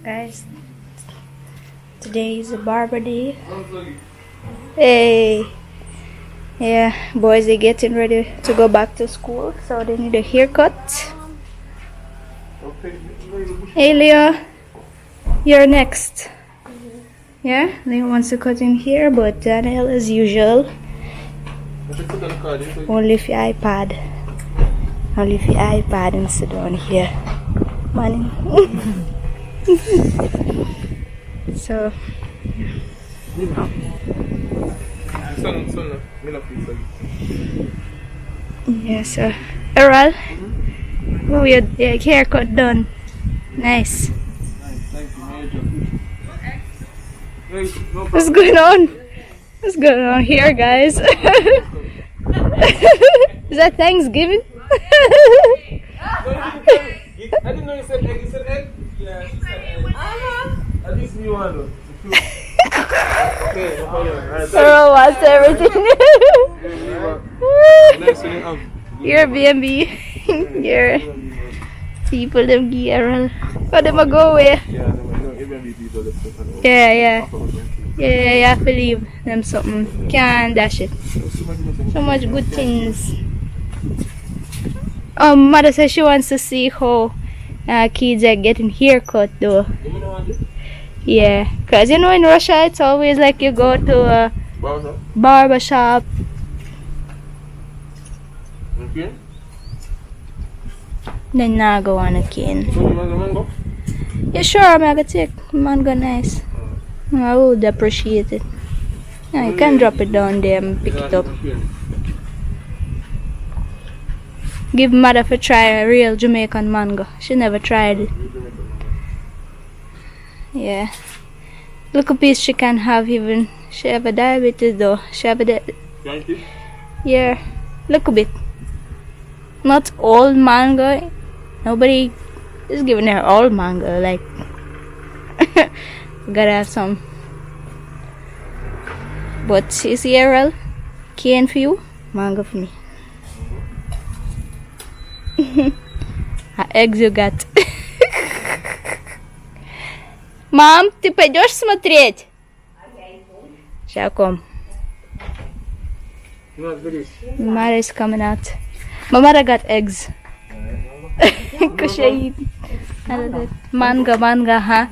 Guys, today is a barber day. Hey, yeah, boys are getting ready to go back to school, so they need a haircut. Hey Leo, you're next. Yeah, Leo wants to cut him here, but Daniel as usual. Only if your iPad. Only if your iPad and sit down here. Man. So yeah, so Errol, oh, your haircut done. Nice. What's going on? What's going on here, guys? Is that Thanksgiving? I didn't know you said egg. You said egg? Yeah, she said egg. At least new one though. Okay, no problem. Earl wants everything. Airbnb. Your people them give Errol. Oh, them a go away. Yeah, no, Airbnb people. Yeah, you have to leave them something. Can't dash it. So much good things. Mother says she wants to see how kids are getting haircut though. Yeah, cause you know in Russia it's always like you go to a barber shop. Okay. Then now go on a cane. So you want the mango? Yeah, sure, I'm gonna take mango nice. I would appreciate it. Yeah, you can drop it down there and pick it up. Give mother for try a real Jamaican mango. She never tried it. Yeah. Look a piece she can have even. She have a diabetes though. She have a yeah. Look a bit. Not all mango. Nobody is giving her all mango. Like gotta have some. But you see Errol? Cane for you, mango for me. Eggs you got. Мам, ты пойдешь смотреть? Сейчас come. Mara is coming out. Mama got eggs. Кушай. Манго, ага.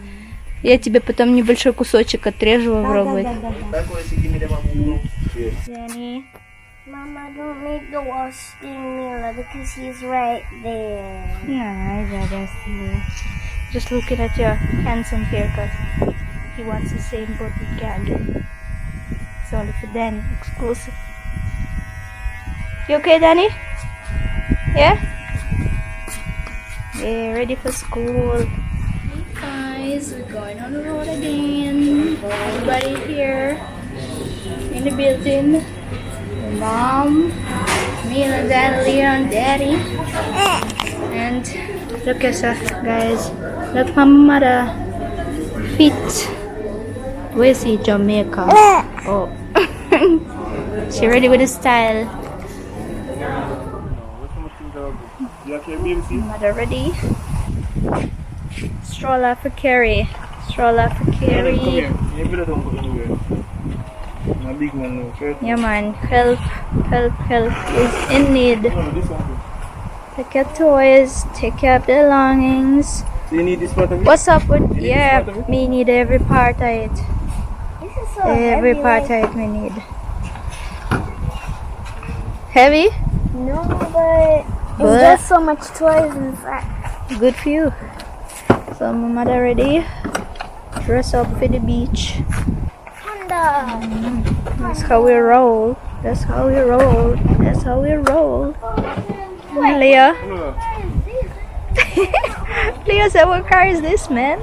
Я тебе потом небольшой кусочек отрежу попробовать. Danny. Mama, don't make the washing Mila because he's right there. Yeah, I gotta see. Just looking at your handsome haircut. He wants the same, but he can't get it. It's only for Danny, exclusive. You okay, Danny? Yeah? Yeah, ready for school. Hey guys, we're going on the road again. Everybody here in the building. Mom, me and Dad, Leon, Daddy, and look at us, guys. Look, my mother feet. Where's he? Jamaica. Oh, she ready with the style. Mother ready. Stroller for Carrie. Stroller for Carrie. Yeah man, help is in need. Take your toys, take care of the belongings. So you need this part of it? What's up with me need every part of it. This is so Every heavy, part of it me need. Heavy? No, but it's just so much toys inside. Good for you. So my mother ready. Dress up for the beach. That's how we roll. That's how we roll. That's how we roll. Leah. Leah said, "What car is this, man?"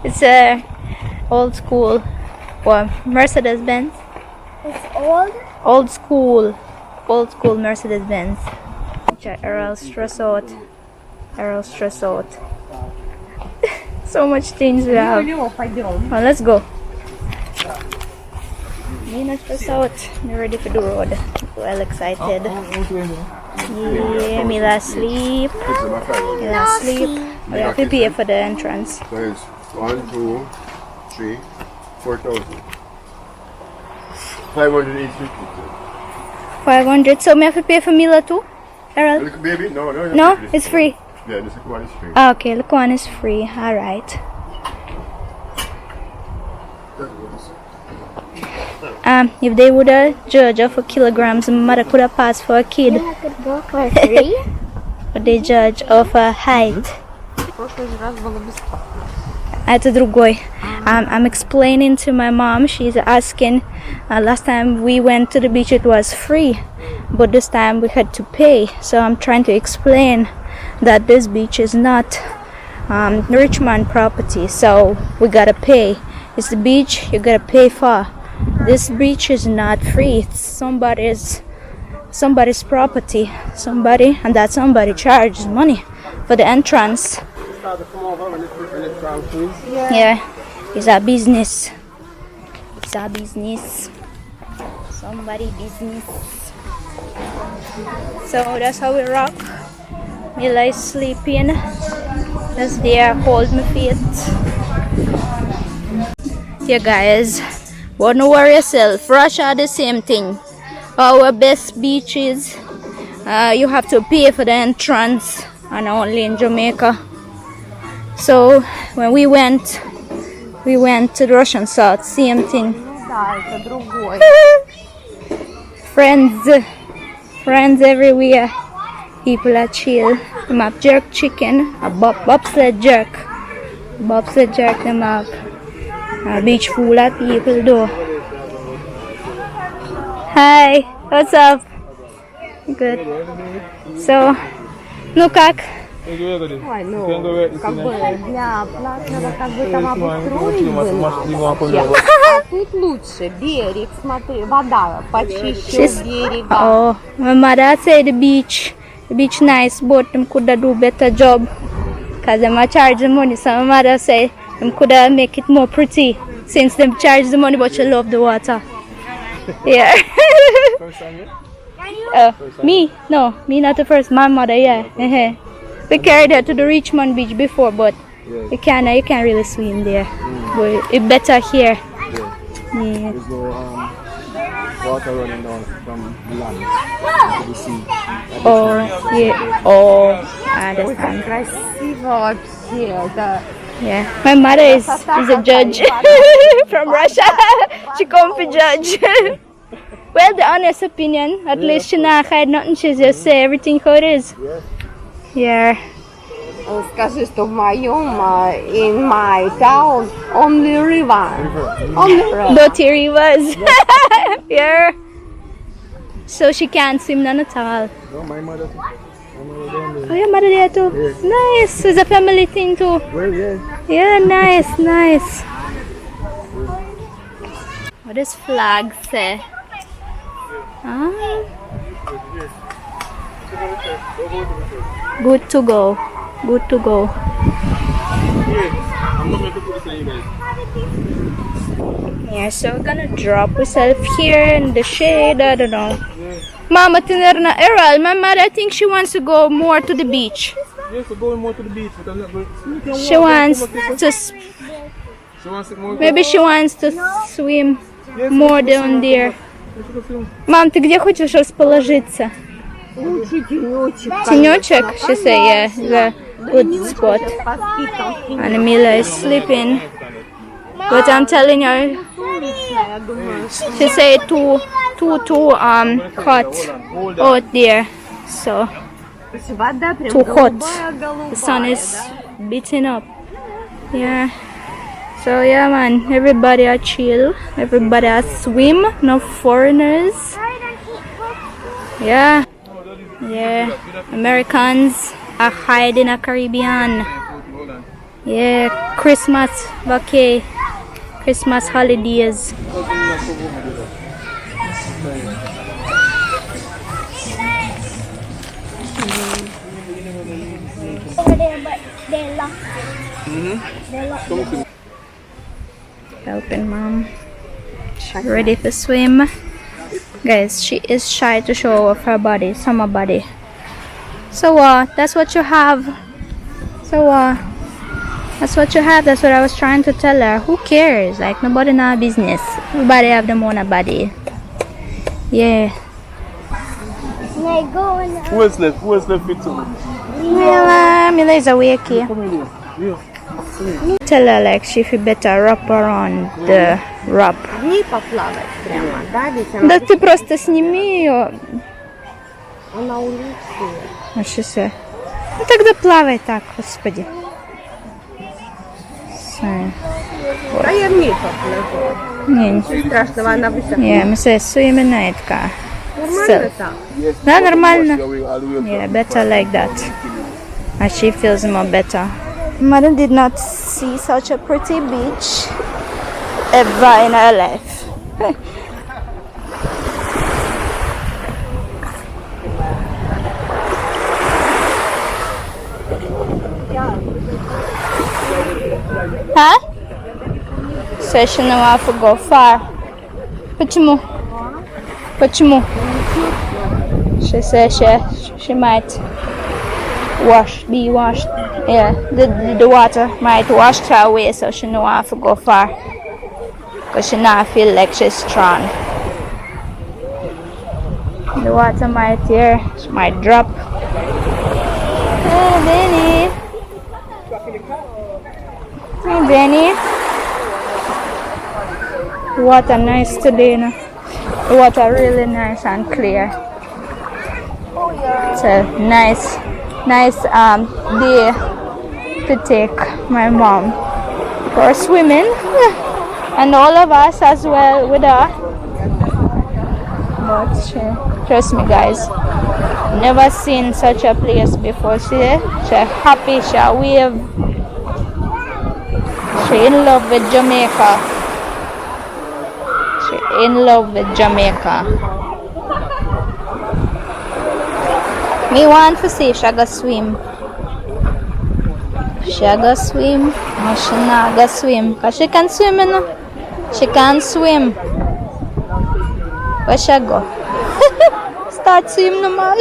It's a old school, Mercedes Benz. It's old? Old school Mercedes Benz. Errol stress out. So much things we have. Well, let's go. Me not stress out. I'm ready for the road. Well excited. Yeah, Mila sleep. Mila sleep. We have to pay for the entrance. So it's 1, 2, 3, 4,000. 500 each. 500. So, we have to pay for Mila too? Errol? Look, baby, no, no. No, it's free. Yeah, this one is free. Ah, okay, look, one is free. Alright. If they would have judged her for kilograms, my mother could have passed for a kid. I could go for free. But they judge of her height. Это другой. I'm explaining to my mom. She's asking. Last time we went to the beach, it was free, but this time we had to pay. So I'm trying to explain that this beach is not rich man property. So we gotta pay. It's the beach you gotta pay for. This beach is not free. It's somebody's property. Somebody, and that somebody charges money for the entrance. Yeah, it's a business. It's a business. Somebody business. So that's how we rock. Mila is sleeping. Just there, hold my feet. Yeah, guys, but don't worry yourself. Russia, the same thing. Our best beaches, you have to pay for the entrance, and only in Jamaica. So when we went to the Russian South, same thing. Friends everywhere. People are chill. Them have jerk chicken, a bobsled jerk. Bobsled jerk them have. A beach full of people though. Hi, what's up? Good. So, ну как? Ой, ну, как бы для платного, как бы там обустроить было. А тут лучше, берег, смотри, вода почище берега. Oh, my mother said the beach nice, but them coulda do better job. Cause them a charge the money, so my mother say them coulda make it more pretty. Since them charge the money, but you love the water. Yeah. Me? No, me not the first. My mother, yeah. We carried her to the Richmond beach before, but you can't really swim there. But it's better here. Yeah. There's no water running down from the land to the sea. Oh, yeah. Oh, I understand. Красиво вообще, да. Yeah. My mother is a judge from Russia. She come to judge. Well, the honest opinion, at least she not hide nothing. She just say everything how it is. Yeah. Скажи, что в моем, in my town, only river. Only river. Dirty rivers. Yeah. So she can't swim none at all. No, my mother. Oh, your mother there too? Nice. It's a family thing too. Well, yeah. Yeah, nice. What does flag say? Ah. Good to go. I'm not going to put this in you guys. Yeah, so we're gonna drop ourselves here in the shade. I don't know. Mama tinerna Errol, my mother, I think she wants to go more to the beach. Yes, we're going more to the beach, but I'm not going. She wants to She wants it more. maybe she wants to swim more down there. Мам, ты где хочешь расположиться? Лучше тенечек. Тенечек? She say, yeah, the good spot. And Mila is sleeping. But I'm telling her, she say too hot out there. So too hot. The sun is beating up. Yeah. So yeah, man. Everybody are chill. Everybody are swim. No foreigners. Yeah. Yeah. Americans are hiding in the Caribbean. Yeah. Christmas vacay. Christmas holidays. Over there, but they're locked. They're locked. Helping mom. Ready to swim. Guys, she is shy to show off her body, summer body. So that's what you have. So that's what you have. That's what I was trying to tell her. Who cares? Like, nobody know business. Everybody have them own body. Yeah. Who else left? Who else left with you? Mila is awake here. Tell her like she feel better wrap around the wrap. Не поплавать прямо, да, ведь Да ты просто сними ее. она улетит. А что се? Ну тогда плавай так, господи. Да я вниз поплыву. Не, Ничего страшного, она высоко. не, мы се суемена така. Нормально так. Да, нормально. Yeah, better like that. And she feels more better. Mother did not see such a pretty beach ever in her life. Huh? So she know how to go far. Почему? Почему? She said she might be washed. Yeah, the water might wash her away, so she know how to go far. Cause she now feel like she's strong. The water might here, she might drop. Hey Benny. Hey Benny. The water nice today, you know. The water really nice and clear. It's a nice day to take my mom for swimming, and all of us as well with her. But trust me guys, never seen such a place before. She happy, she wave, she in love with Jamaica. She in love with Jamaica. Me want to see she go swim. She go swim or she not go swim. Cause she can swim, you know. She can swim. Where she go? Start swim normal.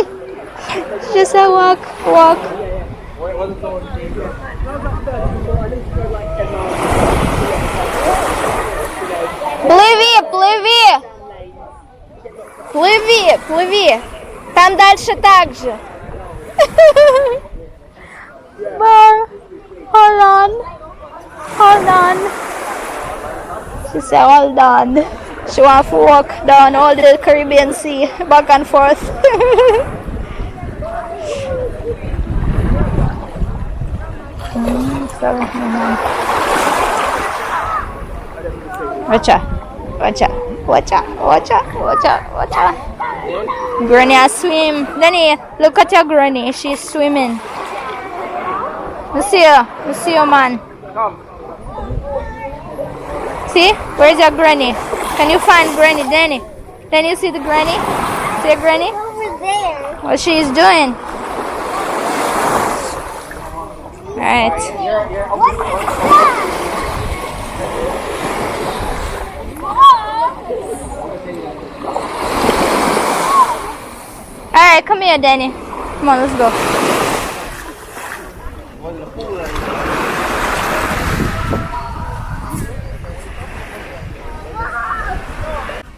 She just say walk. Плыви. Там дальше так же. Hold on. She said, hold on. She wants to walk down all the Caribbean Sea, back and forth. Watch out. Granny has swim. Danny, look at your granny. She's swimming. You see her, man. See? Where's your granny? Can you find granny, Danny? Then you see the granny? See your granny? Over there. What she's doing? Alright. What is that? Alright, come here, Danny. Come on, let's go.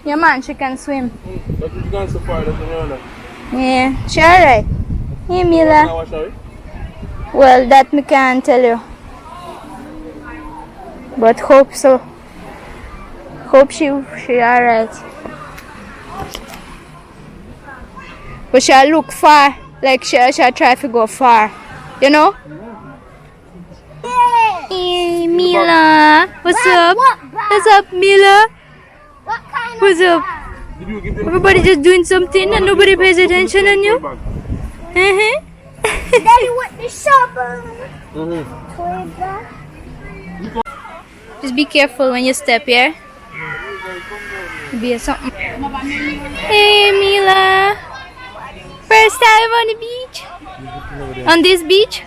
Yeah, man, she can swim. But she's gone so far, doesn't know. Yeah, she alright. Hey, Mila. Well, that me can't tell you. But hope so. Hope she alright. But she look far, like she try to go far, you know? Hey, Mila. What's up? What's up, Mila? What kind What's up? Did you give them Everybody just doing something and nobody pays attention on you? Uh-huh. Daddy went to shopper. Just be careful when you step here. Be something. Hey, Mila. First time on the beach? On this beach?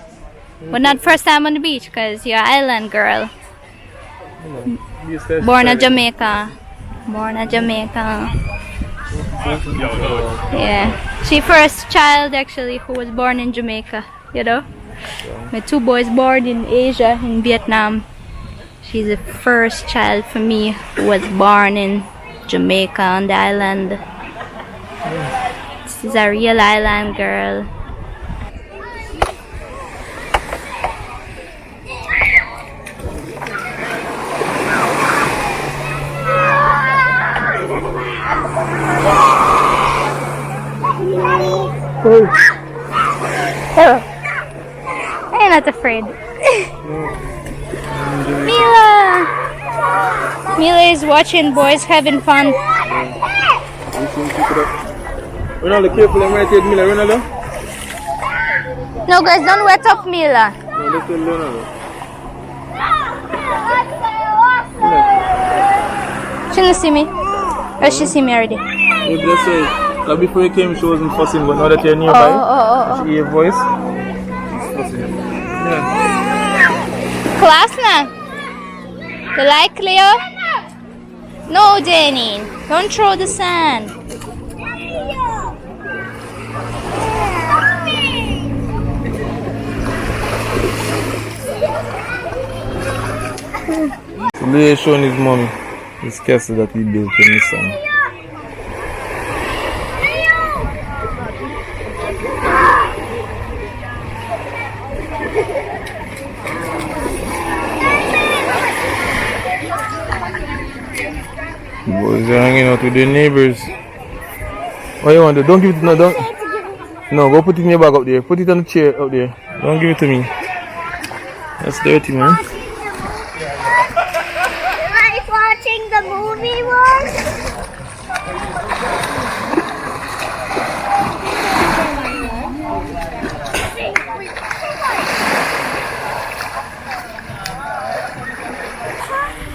But not first time on the beach because you're an island girl. Born in Jamaica. Yeah. She first child actually who was born in Jamaica, you know. My 2 boys born in Asia, in Vietnam. She's the first child for me who was born in Jamaica on the island. She's a real island girl. Hello. I'm not afraid. Mila! Mila is watching boys having fun. Ronaldo, careful, I'm right here, Mila. Ronaldo? No, guys, don't wet up Mila. No, let's go, Ronaldo. She didn't see me. Or she see me already. Yeah, that's right. Because before you came, she wasn't fussing, but now that you're nearby, she hear your voice. She's fussing. Yeah. Klasna. You like Leo? No, Danny. Don't throw the sand. So Leo is showing his mommy this castle that he built in the sun. The boys are hanging out with their neighbors. What you want to do? Don't give it, no, don't. No, go put it in your bag up there. Put it on the chair up there. Don't give it to me. That's dirty, man. Like watching the movie was.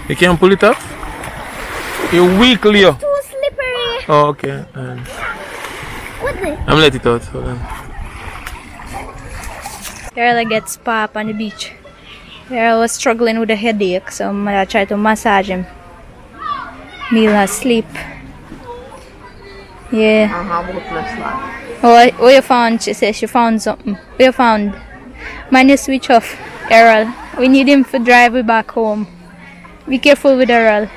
You can't pull it off? You're weak, Leo. Too slippery. Oh, okay. What the? I'm let it out. Hold on. Erla gets pop on the beach. Erla was struggling with a headache, so I'm gonna try to massage him. Mila asleep. Yeah. What you found? She says she found something. What you found? Mine is switch off. Errol. We need him to drive we back home. Be careful with Errol.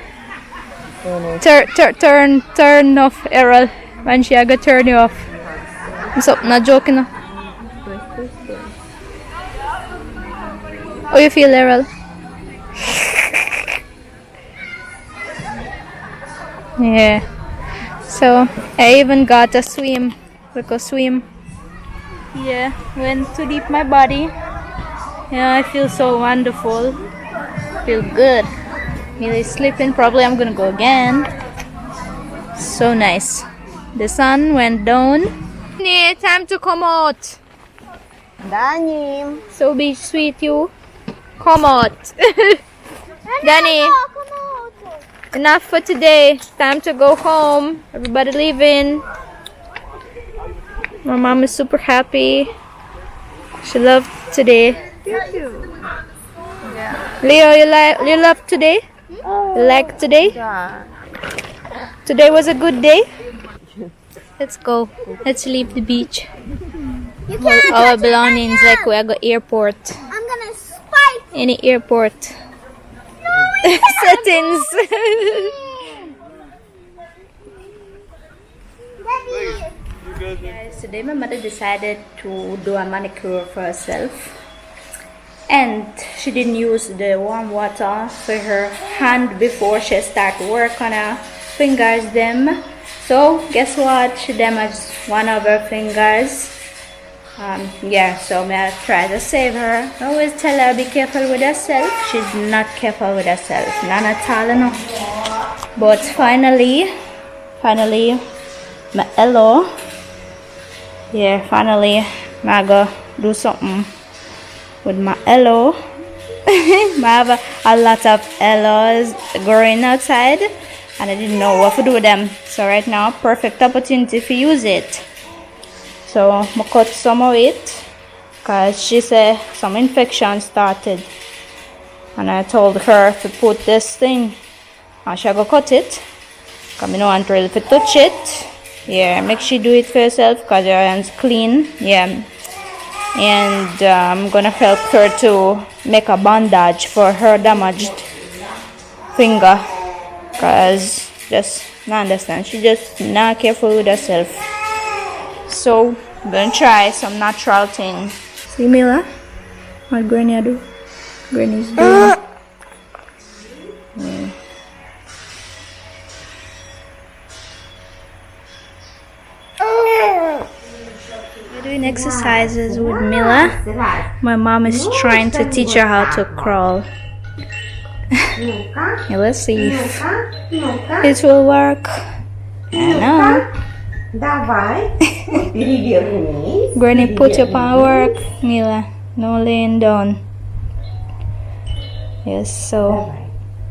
Turn off Errol. When she go turn you off. So, not joking. No? How you feel, Errol? Yeah. So I even got a swim. We go swim. Yeah, went too deep my body. Yeah, I feel so wonderful. Feel good. Really sleeping. Probably I'm gonna go again. So nice. The sun went down. Yeah, time to come out. Danny. So be sweet, you. Come out. Danny. Enough for today. Time to go home. Everybody leaving. My mom is super happy. She loved today. Leo, you love today? You like today? Today was a good day. Let's go. Let's leave the beach. You can't Our belongings like we are go airport. I'm gonna spike. Any airport. Settings. Guys, today my mother decided to do a manicure for herself, and she didn't use the warm water for her hand before she started work on her fingers them. So guess what? She damaged one of her fingers. Yeah, so I try to save her. I always tell her be careful with herself. She's not careful with herself, none at all, no. But finally, my hello. Yeah, finally, I go do something with my hello. I have a lot of hellos growing outside, and I didn't know what to do with them. So right now, perfect opportunity to use it. So I cut some of it, because she said some infection started, and I told her to put this thing, and she go cut it, because I don't want really to touch it. Yeah, make sure you do it for yourself because your hands clean. Yeah. And I'm gonna help her to make a bandage for her damaged finger because just not understand, she just not careful with herself. So I'm gonna try some natural thing. See Mila, what Granny do? Granny's doing. We're doing exercises with Mila. My mom is trying to teach her how to crawl. Yeah, let's see if it will work. I know. Давай. Перевернись. Granny, put up on work. Mila, no laying down. Yes, so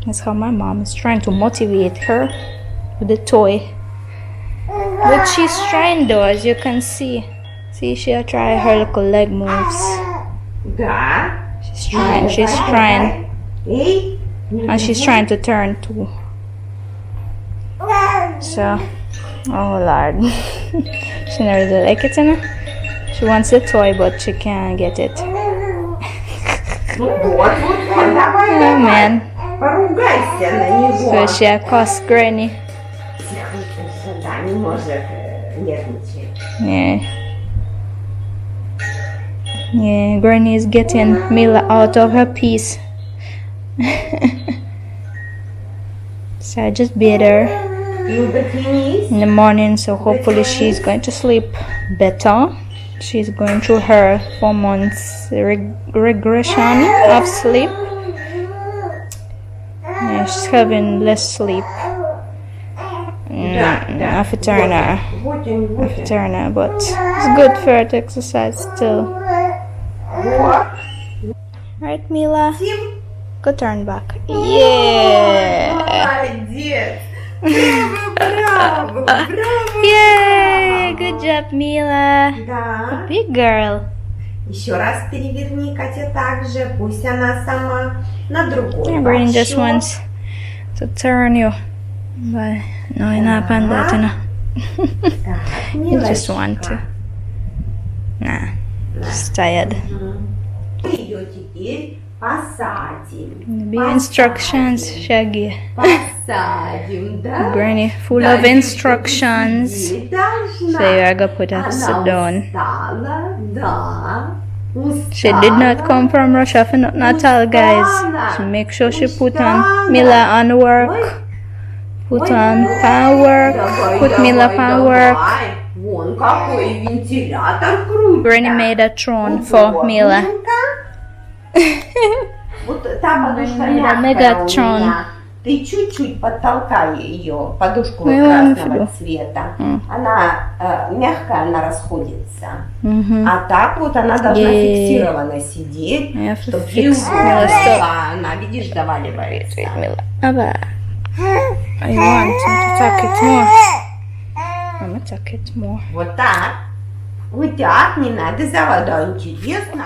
that's how my mom is trying to motivate her with the toy. But she's trying though, as you can see. See, she'll try her little leg moves. Да. She's trying. Эй. And she's trying to turn too. So, oh Lord. She never really like it, you know? She wants a toy, but she can't get it. Oh man. Поругайся на него. So she accosted Granny. Да, не может нервничать. Yeah, Granny is getting Mila out of her piece. So I just bathe her in the morning, so hopefully she's going to sleep better. She's going through her 4 months regression of sleep. Yeah, she's having less sleep. I have to turn her, but it's good for her to exercise still. Right, Mila? Go turn back. Yeah! Молодец! Браво, браво! Yay! Good job, Mila. Да. Big girl. Еще раз переверни Катя так же, пусть она сама на другой. My brain just бочок. wants to turn you. But no, you're not upon that, you know. Так, You just милочка. want to. Nah, just tired. Мы ее теперь посадим. Be instructions, Shaggy. Посадим, да? Granny, full Да, of instructions. сидеть должна. So you are gonna put her to Она sit down. устала, да. She did not come from Russia for nothing at all, guys. She make sure she put on Mila on work. Put on pan work. Put Mila pan work. Вон какой вентилятор крутой. Granny made a throne for Mila. Вот та подушка Made a мягкая у Megatron. меня. Ты чуть-чуть подтолкай ее, подушку Ну, я вам красного люблю. цвета. Она мягкая, она расходится. Mm-hmm. А так вот она должна Ей. фиксированно сидеть, I have to чтобы fix Mila stuff. она, видишь, доваливается. Aba. I want him to tuck it more. I'm gonna tuck it more. Вот так. Вот так, не надо за водой, интересно.